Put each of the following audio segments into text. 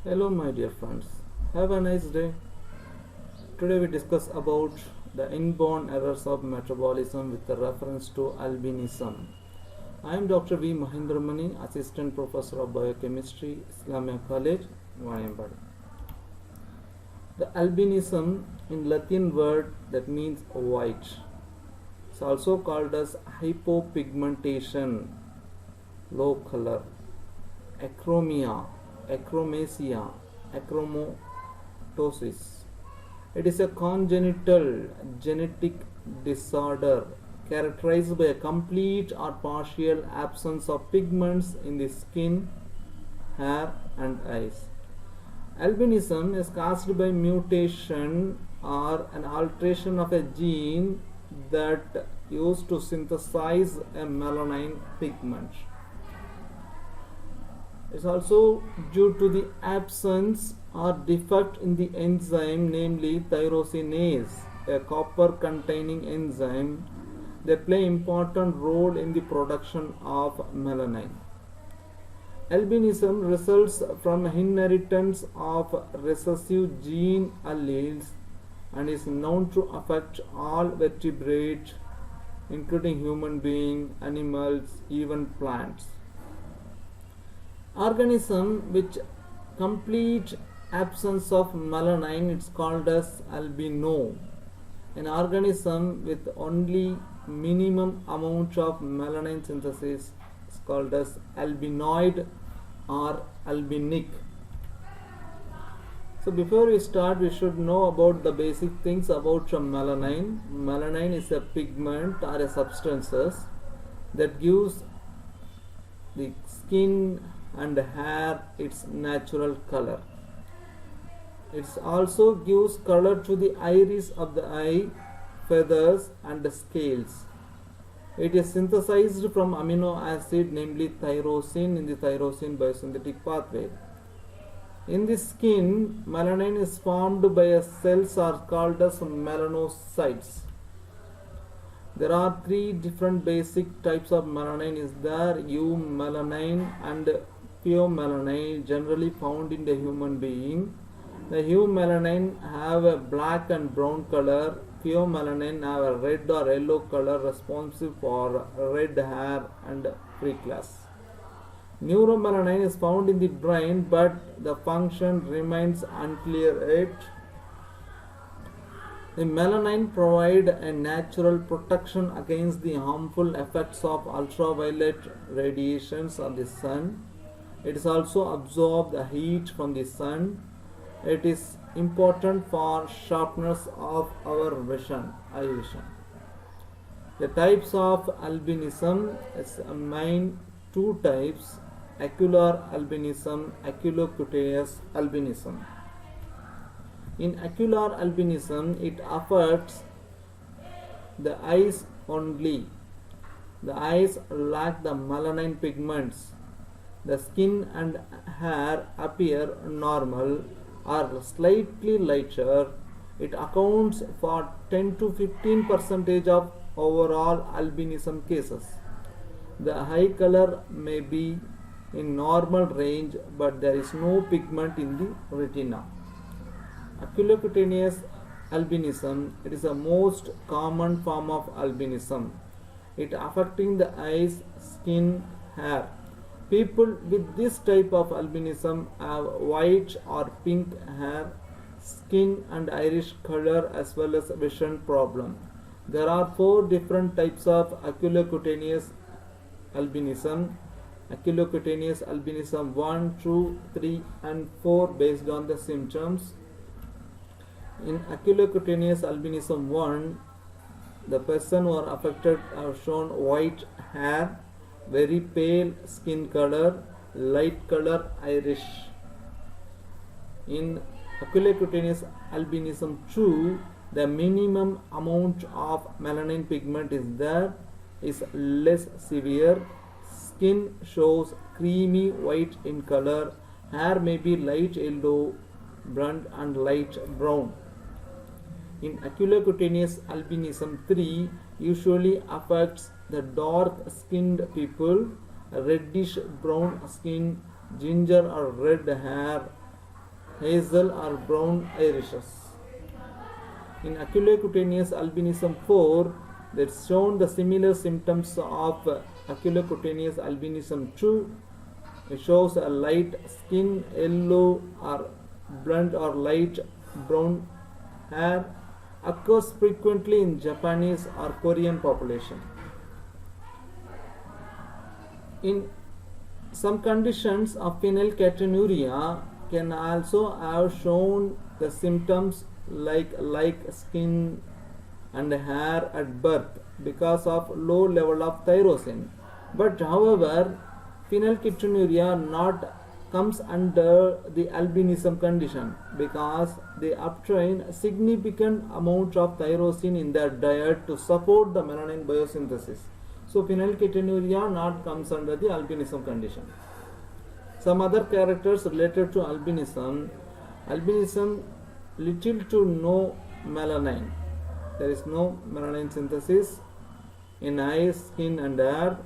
Hello my dear friends, have a nice day. Today we discuss about the inborn errors of metabolism with reference to albinism. I am Dr. V. Mahindramani, Assistant Professor of Biochemistry, Islamia College, Vayambad. The albinism in Latin word that means white. It's also called as hypopigmentation, low color, acromia, acromesia, achromatosis. It is a congenital genetic disorder characterized by a complete or partial absence of pigments in the skin, hair, and eyes. Albinism is caused by mutation or an alteration of a gene that used to synthesize a melanin pigment. It's also due to the absence or defect in the enzyme, namely tyrosinase, a copper containing enzyme that play important role in the production of melanin. Albinism results from inheritance of recessive gene alleles and is known to affect all vertebrates, including human beings, animals, even plants. Organism which complete absence of melanin is called as albino. An organism with only minimum amount of melanin synthesis is called as albinoid or albinic. So before we start, we should know about the basic things about melanin. Melanin is a pigment or a substances that gives the skin and hair its natural color. It also gives color to the iris of the eye, feathers, and the scales. It is synthesized from amino acid, namely tyrosine, in the tyrosine biosynthetic pathway. In the skin, melanin is formed by a cells are called as melanocytes. There are three different basic types of melanin is there: eumelanin and pheomelanin, generally found in the human being. The eumelanin have a black and brown color. Pheomelanin have a red or yellow color, responsive for red hair and freckles. Neuromelanin is found in the brain, but the function remains unclear yet. The melanin provide a natural protection against the harmful effects of ultraviolet radiations of the sun. It is also absorb the heat from the sun. It is important for sharpness of our vision, eye vision. The types of albinism is main two types: ocular albinism, oculocutaneous albinism. In ocular albinism, it affects the eyes only. The eyes lack the melanin pigments. The skin and hair appear normal or slightly lighter. It accounts for 10 to 15% of overall albinism cases. The eye color may be in normal range, but there is no pigment in the retina. Oculocutaneous albinism, it is the most common form of albinism. It affecting the eyes, skin, hair. People with this type of albinism have white or pink hair, skin and iris color, as well as vision problem. There are four different types of oculocutaneous albinism. Oculocutaneous albinism 1, 2, 3 and 4 based on the symptoms. In oculocutaneous albinism 1, the person who are affected have shown white hair, very pale skin color, light color iris. In oculocutaneous albinism 2, the minimum amount of melanin pigment is there, is less severe. Skin shows creamy white in color, hair may be light yellow, blonde and light brown. In oculocutaneous albinism 3, usually affects the dark skinned people, reddish brown skin, ginger or red hair, hazel or brown irises. In oculocutaneous albinism 4, that's shown the similar symptoms of oculocutaneous albinism 2. It shows a light skin, yellow or blonde or light brown hair, occurs frequently in Japanese or Korean population. In some conditions of phenylketonuria can also have shown the symptoms like skin and hair at birth because of low level of tyrosine. But however, phenylketonuria not comes under the albinism condition because they obtain significant amount of tyrosine in their diet to support the melanin biosynthesis. So phenylketonuria not comes under the albinism condition. Some other characters related to albinism. Albinism, little to no melanin. There is no melanin synthesis in eyes, skin and hair.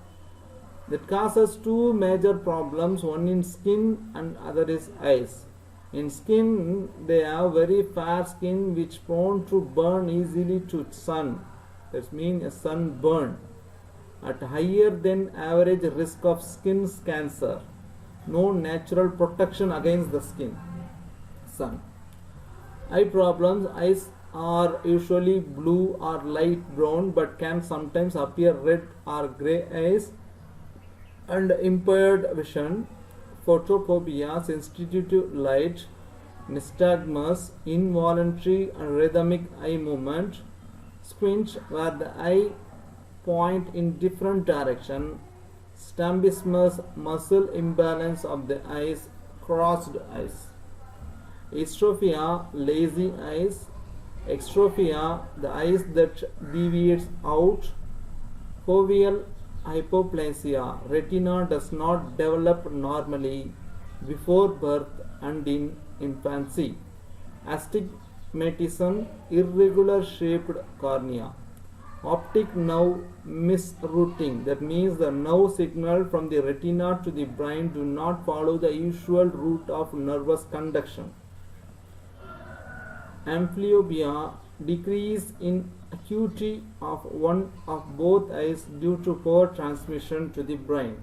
That causes two major problems, one in skin and other is eyes. In skin, they have very fair skin which prone to burn easily to sun. That means a sunburn at higher than average risk of skin cancer. No natural protection against the sun. Eye problems, eyes are usually blue or light brown but can sometimes appear red or grey eyes and impaired vision, photophobia, sensitivity to light, nystagmus, involuntary and rhythmic eye movement, squint where the eye point in different direction, strabismus, muscle imbalance of the eyes, crossed eyes, estrophia, lazy eyes, extrophia, the eyes that deviates out, foveal hypoplasia, retina does not develop normally before birth and in infancy, astigmatism, irregular shaped cornea, optic nerve misrouting, that means the nerve signal from the retina to the brain do not follow the usual route of nervous conduction, amblyopia, decrease in acuity of one of both eyes due to poor transmission to the brain.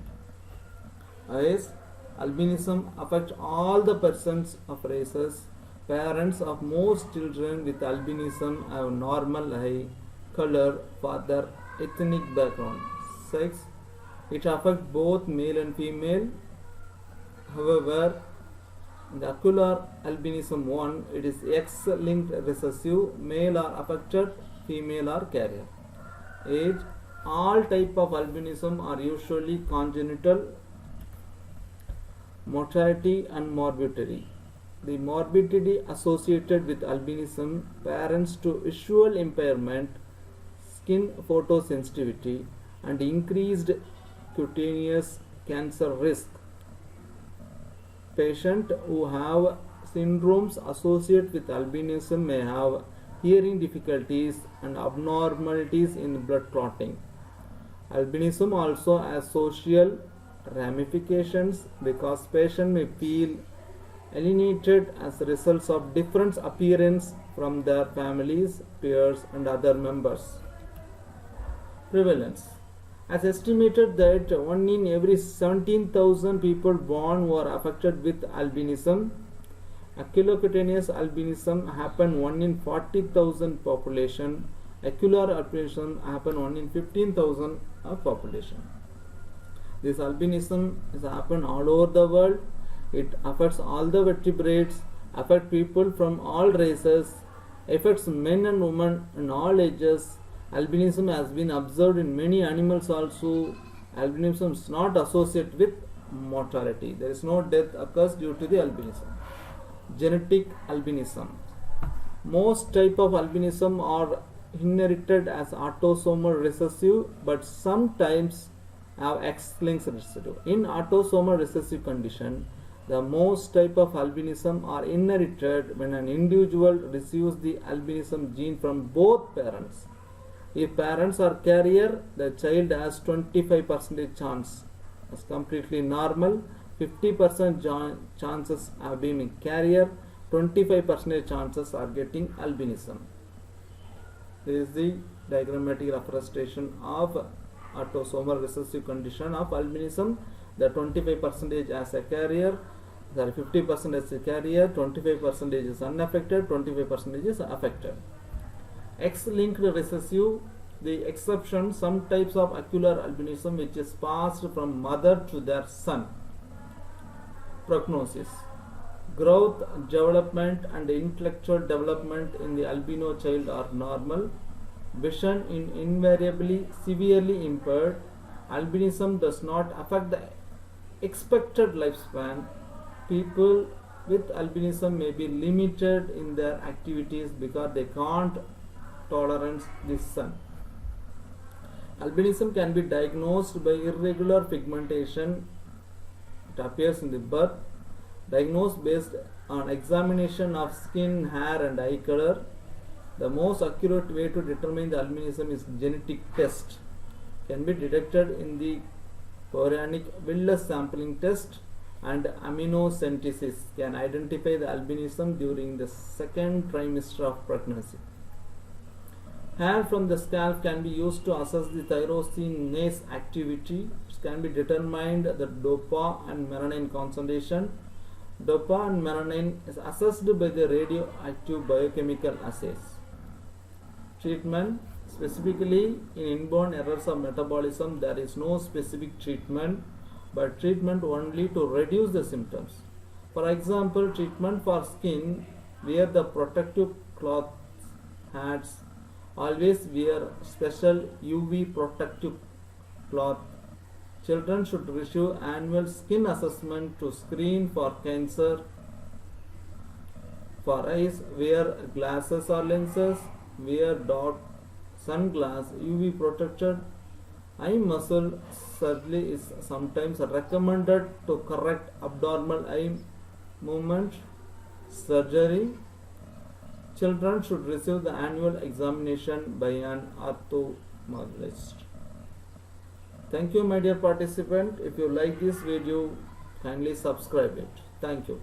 Eyes, albinism affects all the persons of races. Parents of most children with albinism have normal eye color for their ethnic background. Sex, it affects both male and female. However, in the ocular albinism 1, it is X-linked recessive, male are affected, female are carrier. Age, all type of albinism are usually congenital. Mortality and morbidity. The morbidity associated with albinism, parents to visual impairment, skin photosensitivity and increased cutaneous cancer risk. Patients who have syndromes associated with albinism may have hearing difficulties and abnormalities in blood clotting. Albinism also has social ramifications because patients may feel alienated as a result of different appearance from their families, peers and other members. Prevalence. As estimated that 1 in every 17,000 people born were affected with albinism. Oculocutaneous albinism happen 1 in 40,000 population. Ocular albinism happen 1 in 15,000 of population. This albinism has happened all over the world. It affects all the vertebrates, affects people from all races, affects men and women in all ages. Albinism has been observed in many animals also. Albinism is not associated with mortality. There is no death occurs due to the albinism. Genetic albinism. Most type of albinism are inherited as autosomal recessive, but sometimes have X-linked recessive. In autosomal recessive condition, the most type of albinism are inherited when an individual receives the albinism gene from both parents. If parents are carrier, the child has 25% chance. It's completely normal. 50% chances of being carrier. 25% chances are getting albinism. This is the diagrammatic representation of autosomal recessive condition of albinism. The 25% as a carrier, 50% as a carrier, 25% is unaffected, 25% is affected. X-linked recessive, the exception, some types of ocular albinism which is passed from mother to their son. Prognosis. Growth, development and intellectual development in the albino child are normal. Vision is invariably severely impaired. Albinism does not affect the expected lifespan. People with albinism may be limited in their activities because they can't tolerate the sun. Albinism can be diagnosed by irregular pigmentation. It appears in the birth. Diagnosed based on examination of skin, hair and eye color. The most accurate way to determine the albinism is genetic test. Can be detected in the chorionic villus sampling test, and amniocentesis can identify the albinism during the second trimester of pregnancy. Hair from the scalp can be used to assess the tyrosinase activity. It can be determined the DOPA and melanin concentration. DOPA and melanin is assessed by the radioactive biochemical assays. Treatment. Specifically in inborn errors of metabolism, there is no specific treatment, but treatment only to reduce the symptoms. For example, treatment for skin: wear the protective cloths, hats, always wear special UV protective cloth. Children should receive annual skin assessment to screen for cancer. For eyes, wear glasses or lenses, wear dark sunglass, UV protected. Eye muscle surgery is sometimes recommended to correct abnormal eye movement. Surgery. Children should receive the annual examination by an ophthalmologist. Thank you, my dear participant. If you like this video, kindly subscribe it. Thank you.